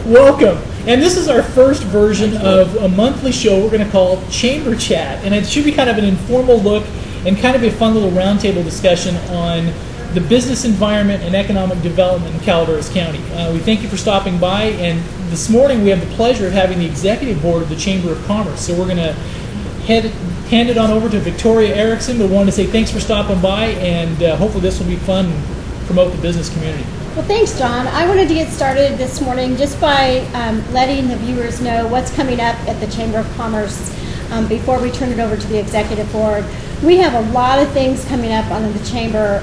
Welcome. And this is our first version of a monthly show we're going to call Chamber Chat. And it should be kind of an informal look and kind of a fun little roundtable discussion on the business environment and economic development in Calaveras County. We thank you for stopping by. And this morning we have the pleasure of having the executive board of the Chamber of Commerce. So we're going to hand it on over to Victoria Erickson. We wanted to say thanks for stopping by, and hopefully this will be fun and promote the business community. Well, thanks, John. I wanted to get started this morning just by letting the viewers know what's coming up at the Chamber of Commerce before we turn it over to the executive board. We have a lot of things coming up on the Chamber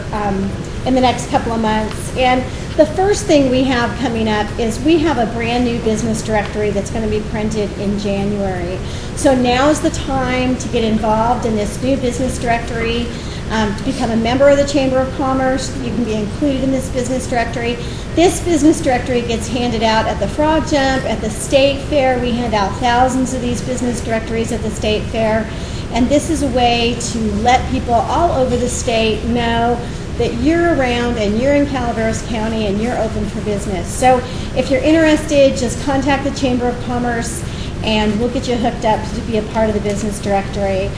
in the next couple of months. And the first thing we have coming up is we have a brand new business directory that's going to be printed in January. So now is the time to get involved in this new business directory. To become a member of the Chamber of Commerce, you can be included in this business directory. This business directory gets handed out at the Frog Jump, at the State Fair. We hand out thousands of these business directories at the State Fair. And this is a way to let people all over the state know that you're around and you're in Calaveras County and you're open for business. So if you're interested, just contact the Chamber of Commerce and we'll get you hooked up to be a part of the business directory.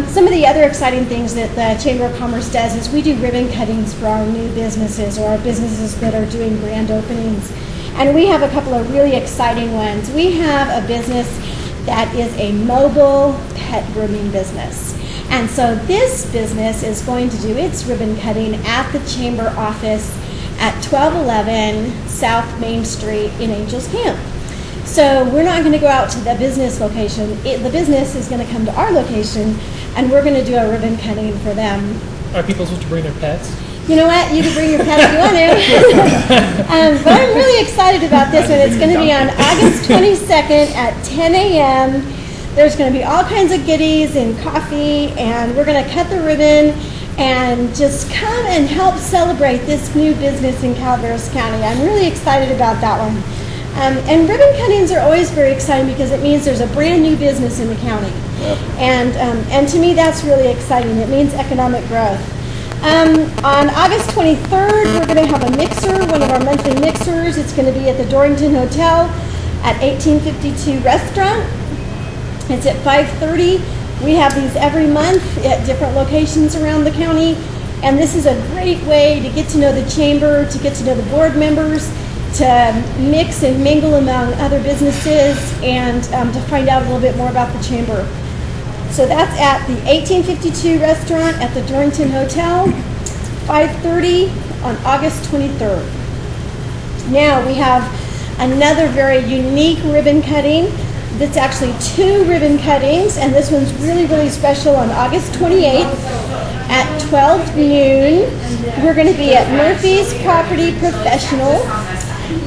Some of the other exciting things that the Chamber of Commerce does is we do ribbon cuttings for our new businesses or our businesses that are doing grand openings. And we have a couple of really exciting ones. We have a business that is a mobile pet grooming business. And so this business is going to do its ribbon cutting at the Chamber office at 1211 South Main Street in Angels Camp. So we're not going to go out to the business location. The business is going to come to our location, and we're going to do a ribbon cutting for them. Are people supposed to bring their pets? You know what? You can bring your pet if you want to. But I'm really excited about this one. It's going to be on August 22nd at 10 a.m. There's going to be all kinds of goodies and coffee, and we're going to cut the ribbon and just come and help celebrate this new business in Calaveras County. I'm really excited about that one. And ribbon cuttings are always very exciting because it means there's a brand new business in the county. Yep. And to me, that's really exciting. It means economic growth. On August 23rd, we're going to have a mixer, one of our monthly mixers. It's going to be at the Dorrington Hotel at 1852 Restaurant. It's at 5:30. We have these every month at different locations around the county. And this is a great way to get to know the chamber, to get to know the board members, to mix and mingle among other businesses, and to find out a little bit more about the chamber. So that's at the 1852 Restaurant at the Dorrington Hotel, 5:30 on August 23rd. Now we have another very unique ribbon cutting. That's actually two ribbon cuttings, and this one's really, really special on August 28th at 12 noon. We're going to be at Murphy's Property Professional.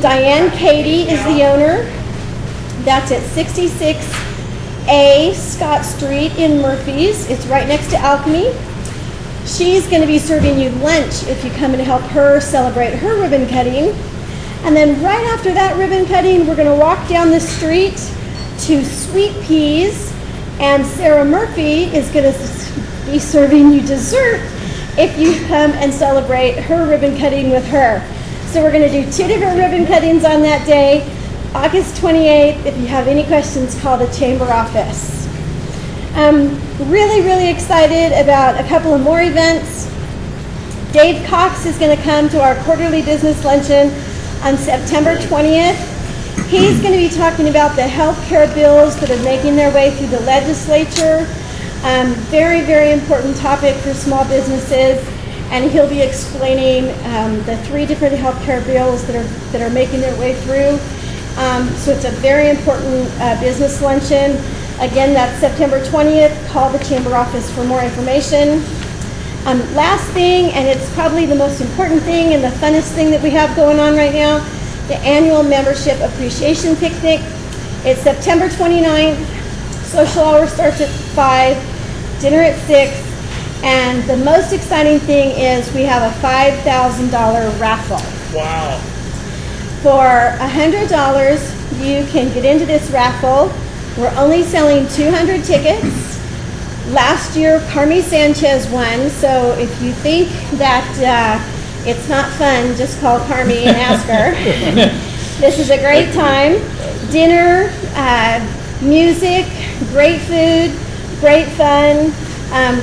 Diane Cady is the owner. That's at 66A Scott Street in Murphy's. It's right next to Alchemy. She's going to be serving you lunch if you come and help her celebrate her ribbon cutting. And then right after that ribbon cutting, we're going to walk down the street to Sweet Peas, and Sarah Murphy is going to be serving you dessert if you come and celebrate her ribbon cutting with her. So we're going to do two different ribbon cuttings on that day, August 28th. If you have any questions, call the chamber office. Really, really excited about a couple of more events. Dave Cox is going to come to our quarterly business luncheon on September 20th. He's going to be talking about the health care bills that are making their way through the legislature. Very, very important topic for small businesses. And he'll be explaining the three different health care bills that are making their way through. So it's a very important business luncheon. Again, that's September 20th. Call the chamber office for more information. Last thing, and it's probably the most important thing and the funnest thing that we have going on right now, the annual membership appreciation picnic. It's September 29th. Social hour starts at 5, dinner at 6, and the most exciting thing is we have a $5,000 raffle. Wow. For $100, you can get into this raffle. We're only selling 200 tickets. Last year, Carmi Sanchez won, so if you think that it's not fun, just call Carmi and ask her. This is a great time. Dinner, music, great food, great fun.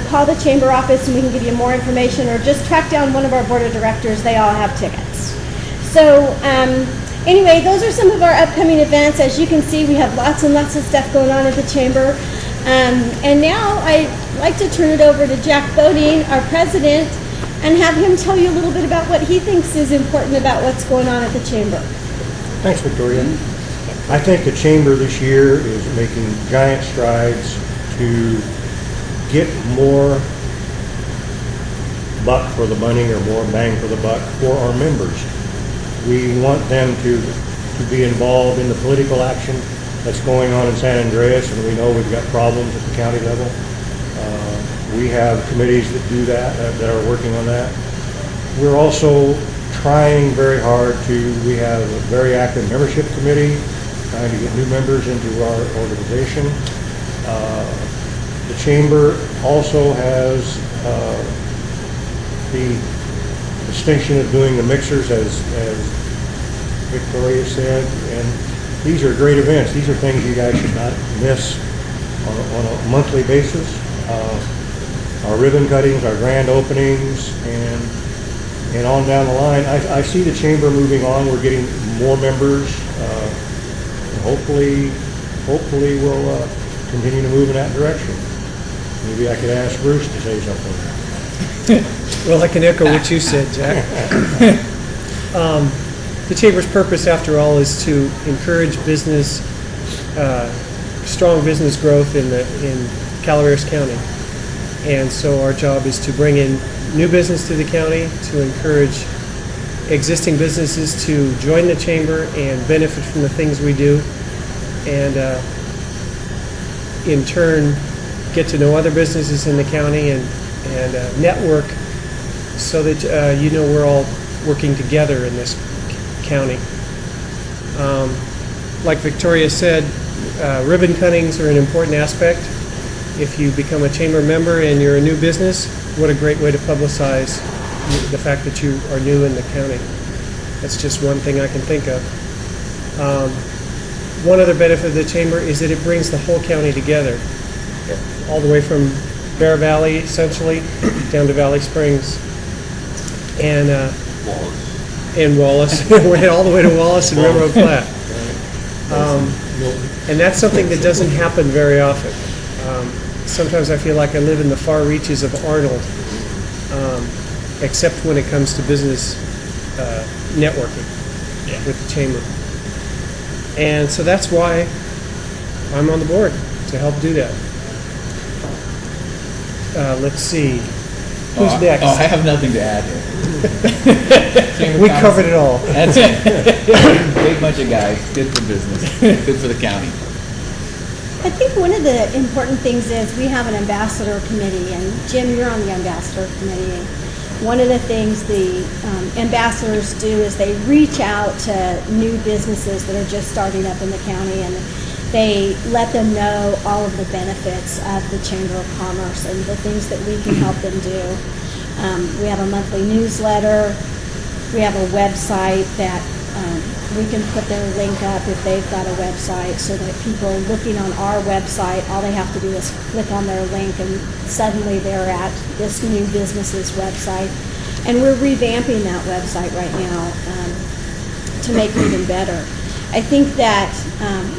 Call the chamber office and we can give you more information, or just track down one of our board of directors. They all have tickets. So anyway, those are some of our upcoming events. As you can see, we have lots and lots of stuff going on at the chamber. And now I'd like to turn it over to Jack Bodine, our president, and have him tell you a little bit about what he thinks is important about what's going on at the chamber. Thanks, Victoria. I think the chamber this year is making giant strides to get more buck for the money, or more bang for the buck for our members. We want them to be involved in the political action that's going on in San Andreas, and we know we've got problems at the county level. We have committees that do that, that are working on that. We're also trying very hard we have a very active membership committee, trying to get new members into our organization. The chamber also has the distinction of doing the mixers, as Victoria said, and these are great events. These are things you guys should not miss on a monthly basis. Our ribbon cuttings, our grand openings, and on down the line. I see the chamber moving on. We're getting more members. And hopefully we'll continue to move in that direction. Maybe I could ask Bruce to say something. Well, I can echo what you said, Jack. The Chamber's purpose, after all, is to encourage business, strong business growth in Calaveras County. And so our job is to bring in new business to the county, to encourage existing businesses to join the Chamber and benefit from the things we do, and in turn get to know other businesses in the county and network, so that we're all working together in this county. Like Victoria said, ribbon cuttings are an important aspect. If you become a chamber member and you're a new business, what a great way to publicize the fact that you are new in the county. That's just one thing I can think of. One other benefit of the chamber is that it brings the whole county together, all the way from Bear Valley, essentially, down to Valley Springs, and Wallace. We're all the way to Wallace and Railroad Flat. And that's something that doesn't happen very often. Sometimes I feel like I live in the far reaches of Arnold, except when it comes to business networking with the chamber. And so that's why I'm on the board, to help do that. Let's see. Who's next? I have nothing to add here. We covered it all. That's it. Big bunch of guys, good for business, good for the county. I think one of the important things is we have an ambassador committee, and Jim, you're on the ambassador committee. One of the things the ambassadors do is they reach out to new businesses that are just starting up in the county, and they let them know all of the benefits of the Chamber of Commerce and the things that we can help them do. We have a monthly newsletter. We have a website that we can put their link up if they've got a website, so that people looking on our website, all they have to do is click on their link and suddenly they're at this new business's website. And we're revamping that website right now to make it even better. I think that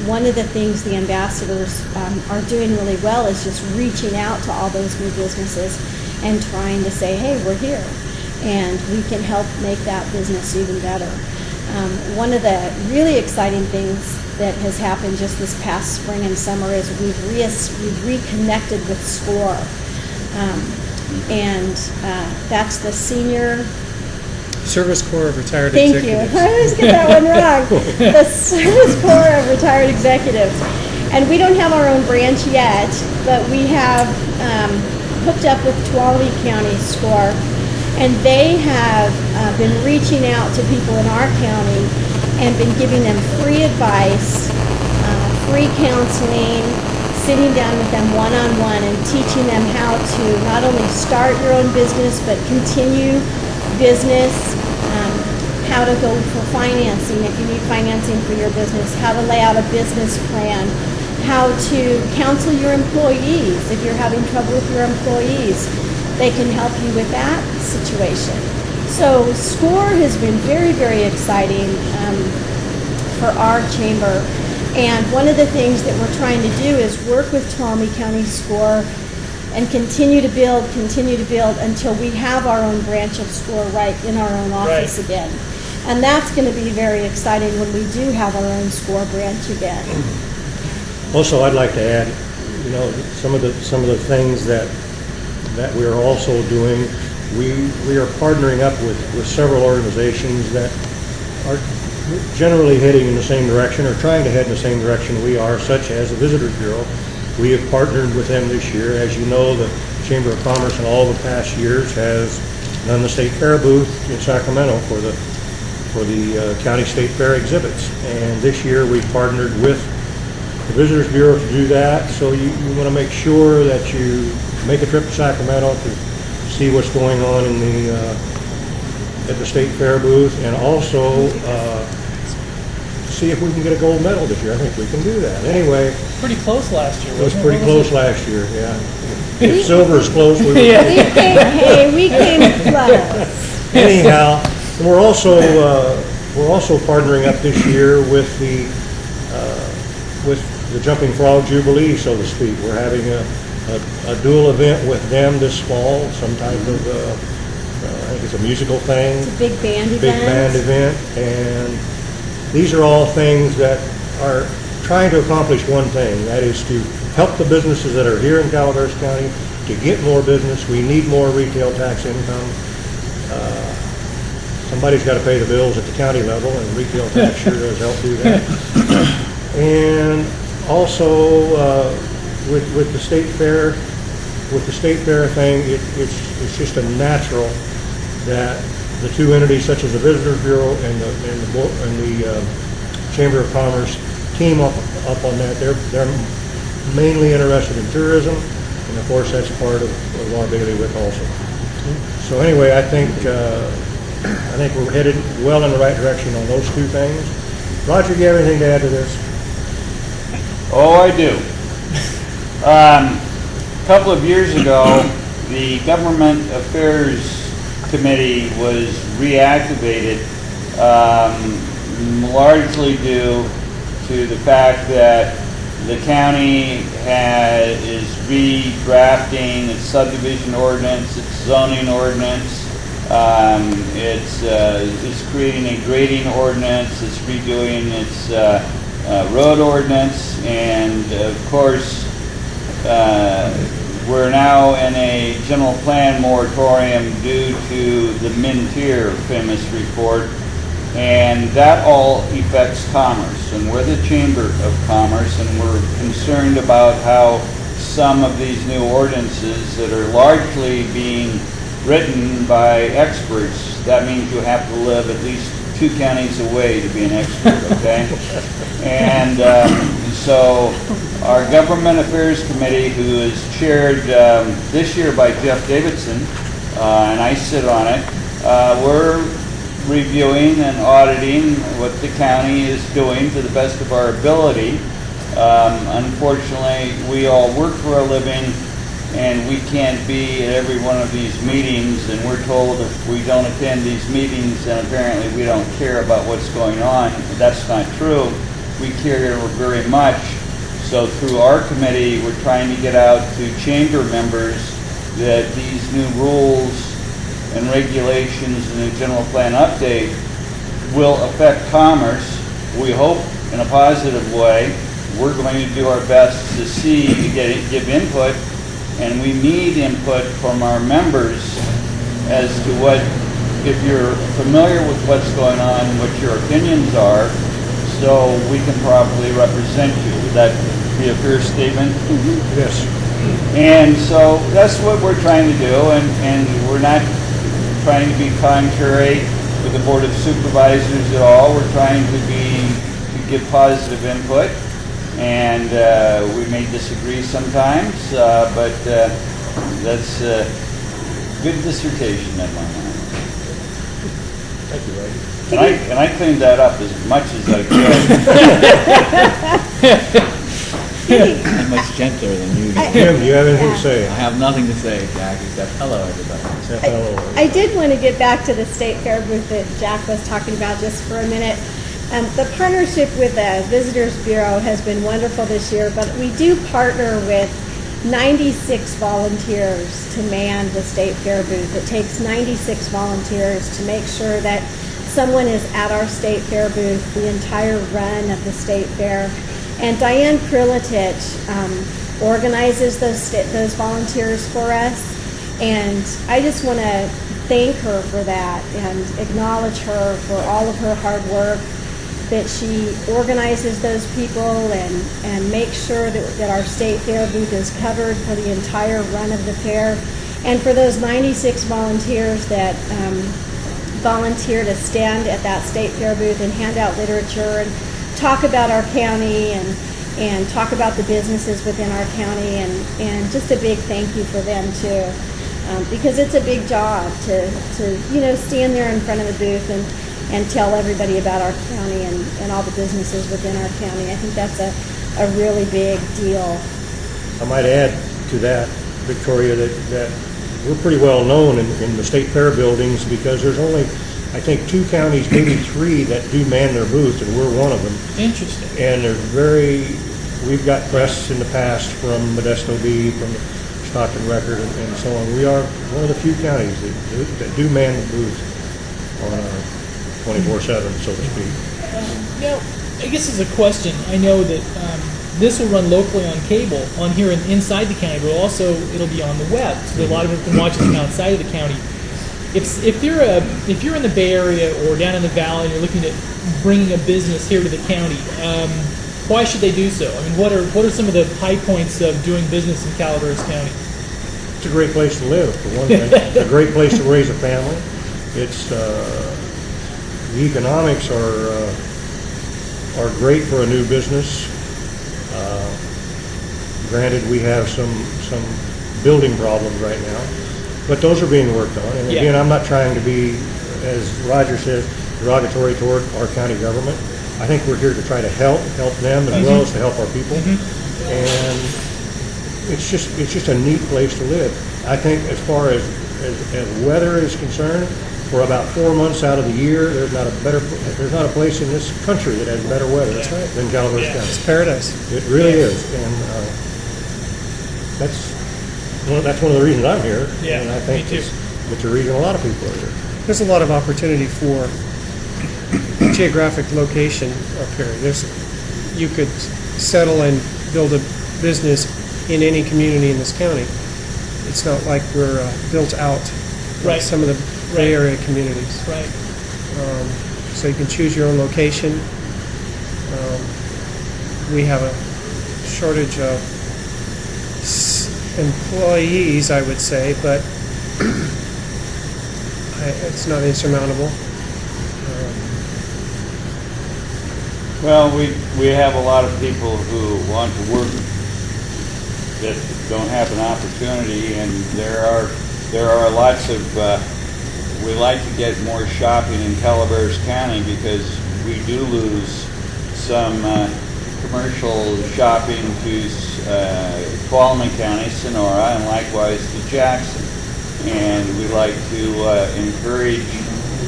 one of the things the ambassadors are doing really well is just reaching out to all those new businesses and trying to say, hey, we're here, and we can help make that business even better. One of the really exciting things that has happened just this past spring and summer is we've reconnected with SCORE. And that's the Senior Service Corps of Retired Thank Executives. you. I always get that one wrong. The Service Corps of Retired Executives. And we don't have our own branch yet, but we have hooked up with Tuolumne County SCORE, and they have been reaching out to people in our county and been giving them free advice, free counseling, sitting down with them one-on-one and teaching them how to not only start your own business, but continue business, how to go for financing, if you need financing for your business, how to lay out a business plan, how to counsel your employees. If you're having trouble with your employees, they can help you with that situation. So SCORE has been very, very exciting for our chamber. And one of the things that we're trying to do is work with Tuolumne County SCORE and continue to build until we have our own branch of SCORE right in our own office again. And that's going to be very exciting when we do have our own SCORE branch again. Also, I'd like to add, some of the things that we're also doing. We are partnering up with several organizations that are generally heading in the same direction or trying to head in the same direction we are, such as the Visitors Bureau. We have partnered with them this year. As you know, the Chamber of Commerce in all the past years has done the State Fair booth in Sacramento for the County State Fair exhibits. And this year we partnered with the Visitors Bureau to do that. So you want to make sure that you make a trip to Sacramento to see what's going on in at the State Fair booth, and also see if we can get a gold medal this year. I think we can do that. Anyway, Pretty close last year, it was wasn't pretty What was close last year, yeah. If silver is close, we will. We came close. Anyhow, we're also partnering up this year with the Jumping Frog Jubilee, so to speak. We're having a dual event with them this fall, some type of, I think it's a musical thing. It's a big band event. Big band event, and these are all things that are trying to accomplish one thing, that is to help the businesses that are here in Calaveras County to get more business. We need more retail tax income. Somebody's got to pay the bills at the county level, and retail tax sure does help do that. And also with the state fair thing, it's just a natural that the two entities such as the Visitors Bureau and the Chamber of Commerce team up on that. They're mainly interested in tourism, and of course that's part of our bailiwick also. So anyway, I think we're headed well in the right direction on those two things. Roger, you have anything to add to this? Oh, I do. A couple of years ago, the Government Affairs Committee was reactivated, largely due to the fact that the county is redrafting its subdivision ordinance, its zoning ordinance. It's creating a grading ordinance. It's redoing its road ordinance, and of course, we're now in a general plan moratorium due to the Mintier famous report, and that all affects commerce. And we're the Chamber of Commerce, and we're concerned about how some of these new ordinances that are largely being written by experts, that means you have to live at least 2 counties away to be an expert, okay? And so our Government Affairs Committee, who is chaired this year by Jeff Davidson, and I sit on it, we're reviewing and auditing what the county is doing to the best of our ability. Unfortunately, we all work for a living, and we can't be at every one of these meetings, and we're told if we don't attend these meetings, then apparently we don't care about what's going on. That's not true. We care very much. So through our committee, we're trying to get out to chamber members that these new rules and regulations and the general plan update will affect commerce. We hope in a positive way. We're going to do our best to give input, and we need input from our members as to what, if you're familiar with what's going on, what your opinions are, so we can properly represent you. Would that be a fair statement? Mm-hmm. Yes. And so that's what we're trying to do, and we're not trying to be contrary with the Board of Supervisors at all. We're trying to give positive input, and we may disagree sometimes, but that's good dissertation at my mind. Thank you, Ray. And I cleaned that up as much as I could. I'm much gentler than usual. Jim, do you have anything to say? I have nothing to say, Jack, except hello, everybody. Except hello. I did want to get back to the state fair booth that Jack was talking about just for a minute. The partnership with the Visitors Bureau has been wonderful this year, but we do partner with 96 volunteers to man the state fair booth. It takes 96 volunteers to make sure that someone is at our state fair booth the entire run of the state fair. And Diane Krilitich organizes those volunteers for us. And I just want to thank her for that and acknowledge her for all of her hard work, that she organizes those people and makes sure that our state fair booth is covered for the entire run of the fair. And for those 96 volunteers that volunteer to stand at that state fair booth and hand out literature and talk about our county and talk about the businesses within our county, and just a big thank you for them too. Because it's a big job to stand there in front of the booth and tell everybody about our county and all the businesses within our county. I think that's a really big deal. I might add to that, Victoria, that we're pretty well known in the state fair buildings because there's only, I think, 2 counties, maybe 3 that do man their booths, and we're one of them. Interesting. And we've got press in the past from Modesto B, from the Stockton Record, and so on. We are one of the few counties that do man the booth on 24/7, so to speak. Now, I guess as a question, I know that this will run locally on cable on here inside the county, but also it'll be on the web, so that a lot of people can watch it from outside of the county. If you're in the Bay Area or down in the Valley and you're looking at bringing a business here to the county, why should they do so? I mean, what are some of the high points of doing business in Calaveras County? It's a great place to live, for one thing. It's a great place to raise a family. It's the economics are great for a new business. Granted, we have some building problems right now, but those are being worked on. And again, I'm not trying to be, as Roger says, derogatory toward our county government. I think we're here to try to help them as well as to help our people. And it's just a neat place to live. I think as far as weather is concerned, for about 4 months out of the year, there's not a place in this country that has better weather than Calaveras County. It's paradise. It really is, and that's one of the reasons I'm here. Yeah, and I think me too. it's a reason a lot of people are here. There's a lot of opportunity for geographic location up here. You could settle and build a business in any community in this county. It's not like we're built out like Right. some of the Bay Area communities. Right. So you can choose your own location. We have a shortage of employees, I would say, but it's not insurmountable. Well, we have a lot of people who want to work that don't have an opportunity, and there are lots of, we like to get more shopping in Calaveras County because we do lose some commercial shopping to Tuolumne County, Sonora, and likewise to Jackson. And we like to encourage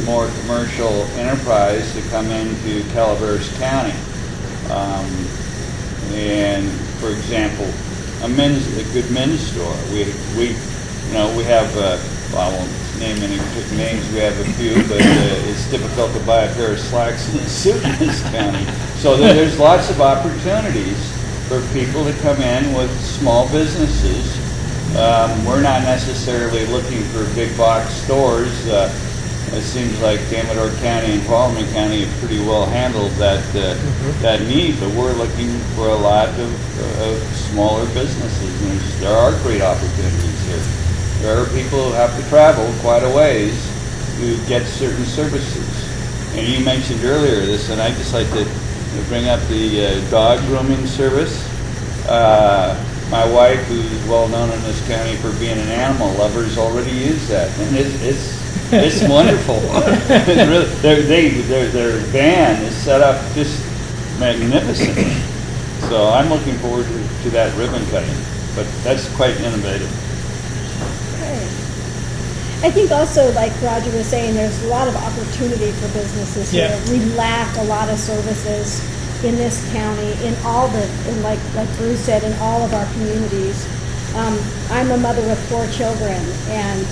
more commercial enterprise to come into Calaveras County. And for example, a good men's store. We have, I won't name any particular names, we have a few, but it's difficult to buy a pair of slacks and a suit in this county. So there's lots of opportunities for people to come in with small businesses. We're not necessarily looking for big box stores. It seems like Amador County and Tuolumne County have pretty well handled that need, but we're looking for a lot of smaller businesses. And there are great opportunities here. There are people who have to travel quite a ways to get certain services. And you mentioned earlier this, and I'd just like to bring up the dog grooming service. My wife, who's well known in this county for being an animal lover, has already used that, and it's It's wonderful. It's really, their van is set up just magnificent. So I'm looking forward to that ribbon cutting, but that's quite innovative. I think also, like Roger was saying, there's a lot of opportunity for businesses here. Yeah. We lack a lot of services in this county, like Bruce said, in all of our communities. I'm a mother with 4 children, and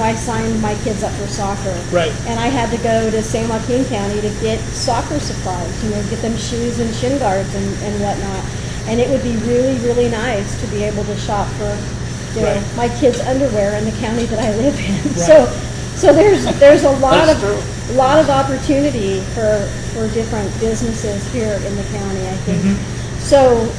I signed my kids up for soccer. Right. And I had to go to San Joaquin County to get soccer supplies, get them shoes and shin guards and whatnot. And it would be really, really nice to be able to shop for Right. my kids' underwear in the county that I live in. Right. So there's a lot That's of opportunity for different businesses here in the county, I think. So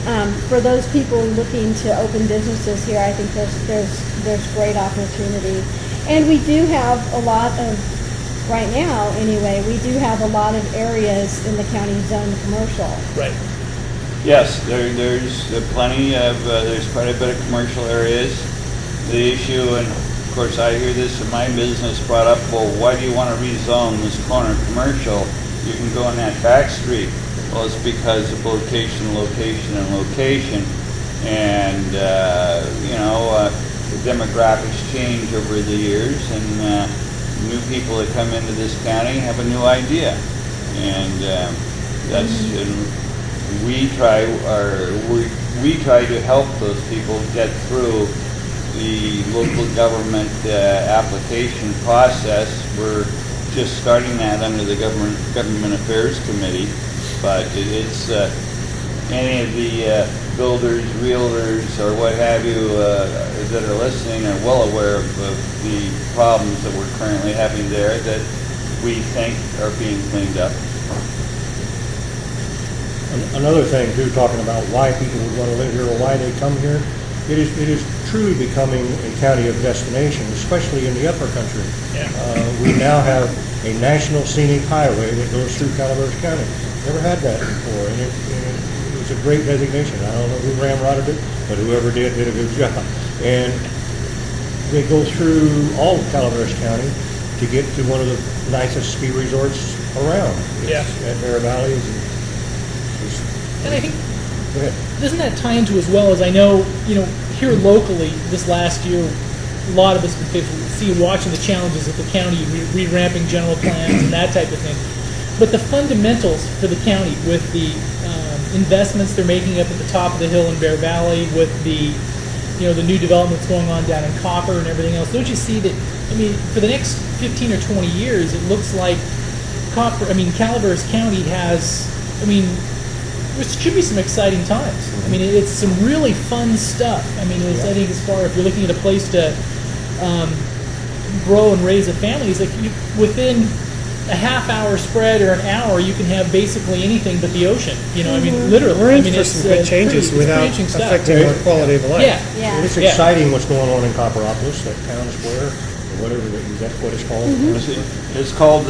for those people looking to open businesses here, I think there's great opportunity. And we do have a lot of, right now anyway, we do have a lot of areas in the county zoned commercial. Right. Yes, there's plenty of, there's quite a bit of commercial areas. The issue, and of course I hear this in my business brought up, well, why do you want to rezone this corner commercial? You can go in that back street. Well, it's because of location, location, and location. And, the demographics change over the years, and new people that come into this county have a new idea. And we try to help those people get through the local government application process. We're just starting that under the Government Affairs Committee, but it's any of the builders, realtors, or what have you that are listening are well aware of the problems that we're currently having there that we think are being cleaned up. Another thing too, talking about why people would want to live here or why they come here, it is truly becoming a county of destination, especially in the upper country. Yeah. We now have a national scenic highway that goes through Calaveras County. Never had that before, and it was a great designation. I don't know who ramrodded it, but whoever did a good job. And they go through all of Calaveras County to get to one of the nicest ski resorts around. Yeah. At Bear Valleys. And I think, Go ahead. doesn't that tie into as well as I know, here locally this last year, a lot of us watching the challenges of the county re-ramping general plans and that type of thing. But the fundamentals for the county with the investments they're making up at the top of the hill in Bear Valley, with the the new developments going on down in Copper and everything else, don't you see that? For the next 15 or 20 years, it looks like Calaveras County has, there should be some exciting times. It's some really fun stuff. I think as far if you're looking at a place to grow and raise a family, it's like within a half-hour spread or an hour, you can have basically anything but the ocean. Literally. We're in for some good changes without affecting our quality of life. Yeah. It's exciting what's going on in Copperopolis, that town square, or whatever, that's what it's called. It's called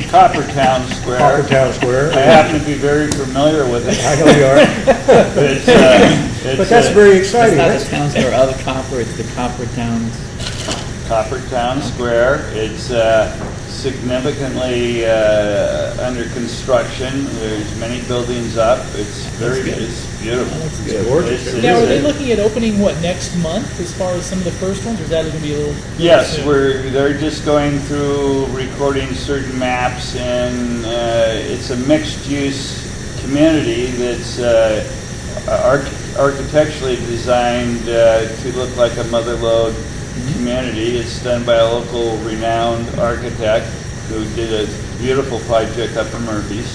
Coppertown Square. Coppertown Square. I happen to be very familiar with it. I know you are. But that's very exciting. It's not the town square of Copper, it's the Coppertown. Coppertown Square. It's significantly under construction. There's many buildings up. It's beautiful. It's gorgeous. Now, are they looking at opening next month as far as some of the first ones, or is that going to be a little? Yes, soon? they're just going through recording certain maps, and it's a mixed-use community that's architecturally designed to look like a mother-lode community. It's done by a local renowned architect who did a beautiful project up in Murphy's,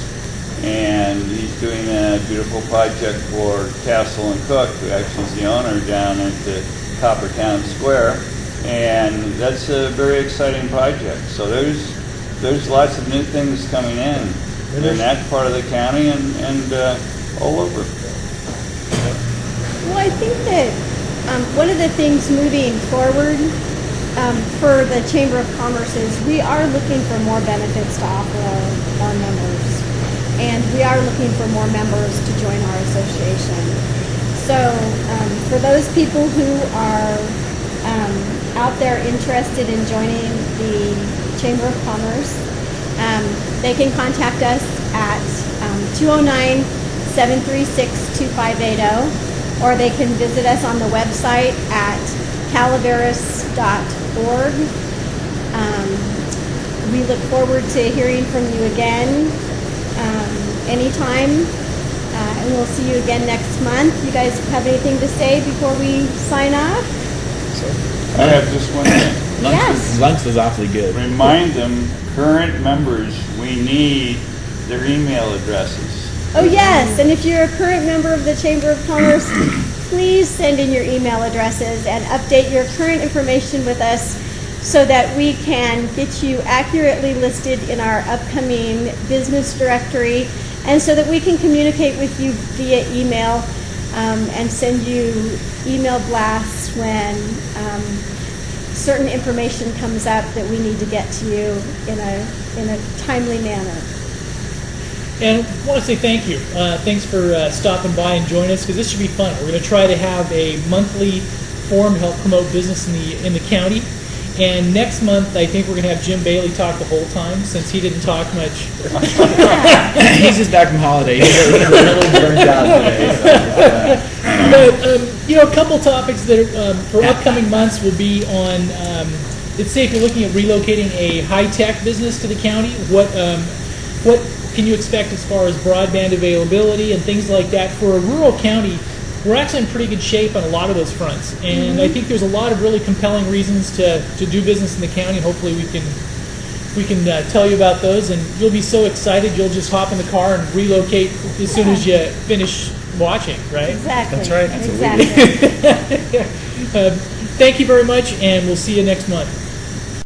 and he's doing a beautiful project for Castle and Cook, who actually is the owner down at the Coppertown Square, and that's a very exciting project. So there's lots of new things coming in that part of the county and all over. Well, I think that one of the things moving forward for the Chamber of Commerce is we are looking for more benefits to offer our members. And we are looking for more members to join our association. So for those people who are out there interested in joining the Chamber of Commerce. They can contact us at 209-736-2580, or they can visit us on the website at calaveras.org. We look forward to hearing from you again anytime, and we'll see you again next month. You guys have anything to say before we sign off? I have just one thing. Yes. Lunch was awfully good. Remind them, current members, we need their email addresses. Oh, yes, and if you're a current member of the Chamber of Commerce, please send in your email addresses and update your current information with us so that we can get you accurately listed in our upcoming business directory, and so that we can communicate with you via email and send you email blasts when certain information comes up that we need to get to you in a timely manner. And I want to say thank you. Thanks for stopping by and joining us, because this should be fun. We're going to try to have a monthly forum to help promote business in the county. And next month, I think we're going to have Jim Bailey talk the whole time, since he didn't talk much. He's just back from holiday. He's a little burnt out today. But a couple topics that are, for upcoming months will be on. Let's say if you're looking at relocating a high-tech business to the county, what can you expect as far as broadband availability and things like that? For a rural county, we're actually in pretty good shape on a lot of those fronts, and I think there's a lot of really compelling reasons to do business in the county. And hopefully we can tell you about those, and you'll be so excited you'll just hop in the car and relocate as soon as you finish watching, right? Exactly. That's right. Exactly. Thank you very much, and we'll see you next month.